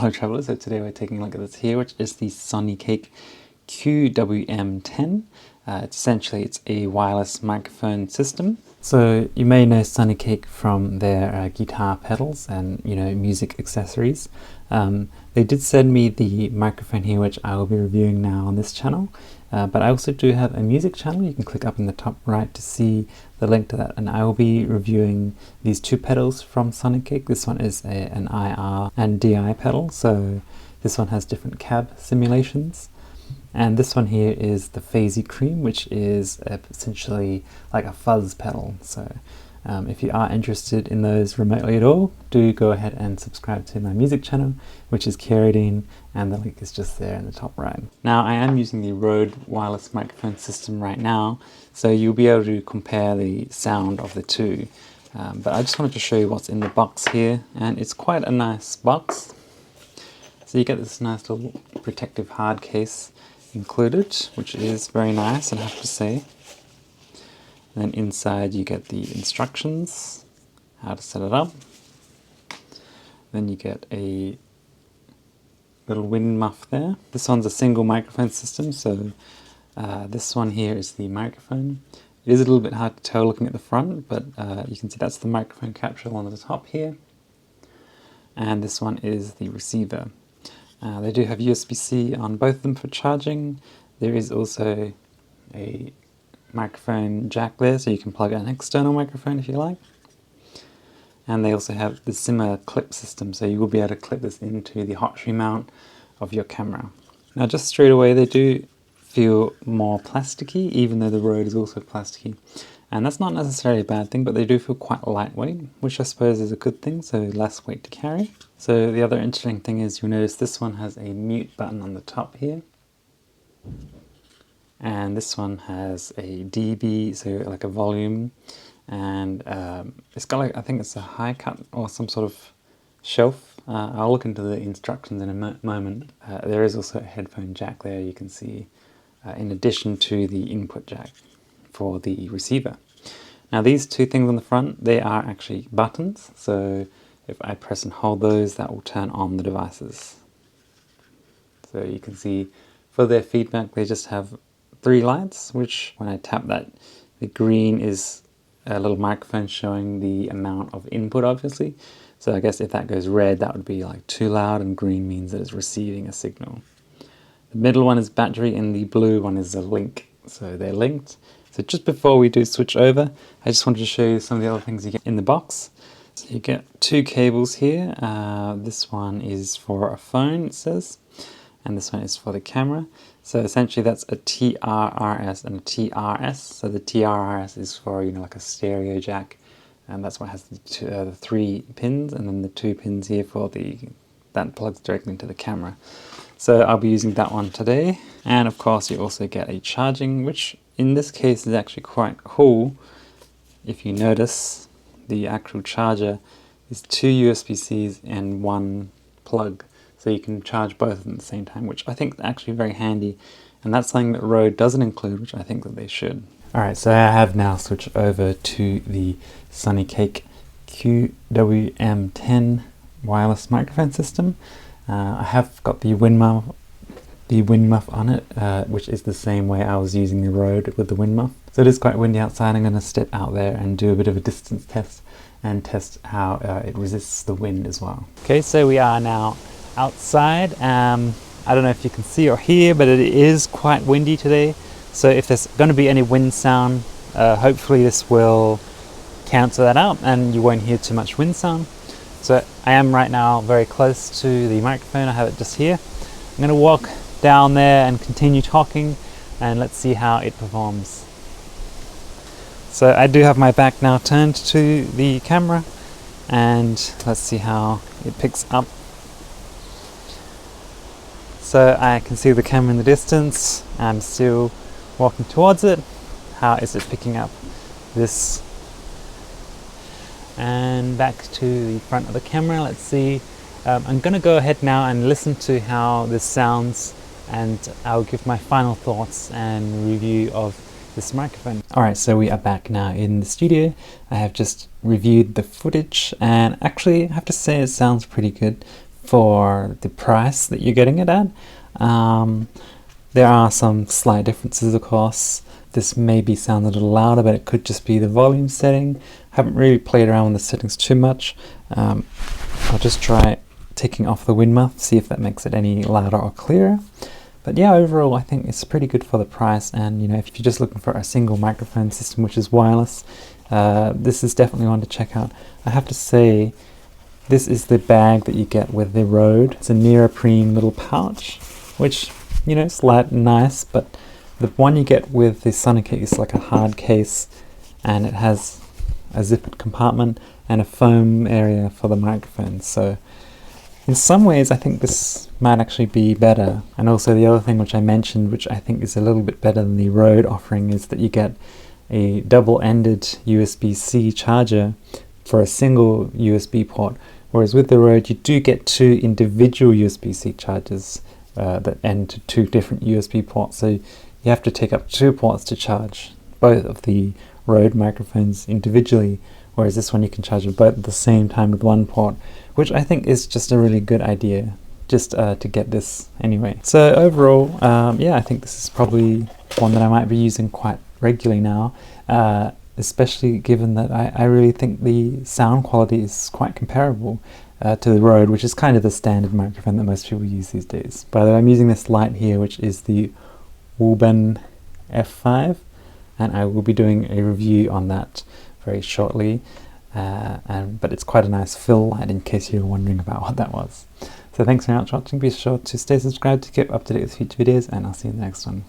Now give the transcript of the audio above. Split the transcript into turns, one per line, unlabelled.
fellow travelers. So today we're taking a look at this here, which is the Sonicake QWM-10. It's a wireless microphone system. So you may know Sonicake from their guitar pedals and music accessories. They did send me the microphone here, which I will be reviewing now on this channel. But I also do have a music channel. You can click up in the top right to see the link to that, and I will be reviewing these two pedals from Sonicake. This one is an IR and DI pedal, so this one has different cab simulations. And this one here is the Phasey Cream, which is essentially like a fuzz pedal. So if you are interested in those remotely at all, do go ahead and subscribe to my music channel, which is Keridine, and the link is just there in the top right. Now I am using the Rode wireless microphone system right now, so you'll be able to compare the sound of the two. But I just wanted to show you what's in the box here, and it's quite a nice box. So you get this nice little protective hard case included, which is very nice, I have to say. And then inside you get the instructions, how to set it up. Then you get a little wind muff there. This one's a single microphone system, so this one here is the microphone. It is a little bit hard to tell looking at the front, but you can see that's the microphone capsule on the top here. And this one is the receiver. They do have USB-C on both of them for charging. There is also a microphone jack there, so you can plug an external microphone if you like. And they also have the simmer clip system, so you will be able to clip this into the hot shoe mount of your camera. Now just straight away, they do feel more plasticky, even though the Rode is also plasticky. And that's not necessarily a bad thing, but they do feel quite lightweight, which I suppose is a good thing, so less weight to carry. So the other interesting thing is you'll notice this one has a mute button on the top here. And this one has a dB, so like a volume. And it's got like, I think it's a high cut or some sort of shelf. I'll look into the instructions in a moment. There is also a headphone jack there, you can see, in addition to the input jack for the receiver. Now these two things on the front, they are actually buttons, so if I press and hold those, that will turn on the devices. So you can see for their feedback, they just have 3 lights, which when I tap that, the green is a little microphone showing the amount of input, obviously. So I guess if that goes red, that would be like too loud, and green means that it's receiving a signal. The middle one is battery, and the blue one is a link, so they're linked. So just before we do switch over, I just wanted to show you some of the other things you get in the box. So you get 2 cables here. This one is for a phone, it says, and this one is for the camera. So essentially that's a TRRS and a TRS. So the TRRS is for like a stereo jack, and that's what has the 3 pins, and then the 2 pins here for that plugs directly into the camera. So I'll be using that one today. And of course you also get a charging, which in this case is actually quite cool. If you notice, the actual charger is 2 USB-Cs and 1 plug. So you can charge both of them at the same time, which I think is actually very handy. And that's something that Rode doesn't include, which I think that they should. Alright, so I have now switched over to the Sonicake QWM-10 wireless microphone system. I have got the wind muff on it, which is the same way I was using the Rode with the wind muff. So it is quite windy outside. I'm going to step out there and do a bit of a distance test and test how it resists the wind as well. Okay, so we are now outside. I don't know if you can see or hear, but it is quite windy today. So if there's going to be any wind sound, hopefully this will cancel that out and you won't hear too much wind sound. So I am right now very close to the microphone. I have it just here. I'm going to walk down there and continue talking, and let's see how it performs. So I do have my back now turned to the camera, and let's see how it picks up. So I can see the camera in the distance. I'm still walking towards it. How is it picking up this? And back to the front of the camera, let's see. I'm going to go ahead now and listen to how this sounds, and I'll give my final thoughts and review of this microphone. Alright, so we are back now in the studio. I have just reviewed the footage, and actually I have to say it sounds pretty good. for the price that you're getting it at. There are some slight differences, of course. This maybe sounds a little louder, but it could just be the volume setting. I haven't really played around with the settings too much. I'll just try taking off the wind muff, see if that makes it any louder or clearer. But yeah, overall I think it's pretty good for the price, and you know, if you're just looking for a single microphone system which is wireless, this is definitely one to check out. I have to say, this is the bag that you get with the Rode. It's a neoprene little pouch, which, you know, it's light and nice, but the one you get with the Sonicake is like a hard case, and it has a zippered compartment and a foam area for the microphone. So in some ways I think this might actually be better. And also the other thing which I mentioned, which I think is a little bit better than the Rode offering, is that you get a double-ended USB-C charger for a single USB port, whereas with the Rode you do get two individual USB-C chargers that end to two different USB ports, so you have to take up two ports to charge both of the Rode microphones individually, whereas this one you can charge them both at the same time with one port, which I think is just a really good idea, just to get this anyway. So overall, yeah, I think this is probably one that I might be using quite regularly now, especially given that I really think the sound quality is quite comparable to the Rode, which is kind of the standard microphone that most people use these days. By the way, I'm using this light here, which is the Wooben F5, and I will be doing a review on that very shortly, but it's quite a nice fill light in case you're wondering about what that was. So thanks very much for watching. Be sure to stay subscribed to keep up to date with future videos, and I'll see you in the next one.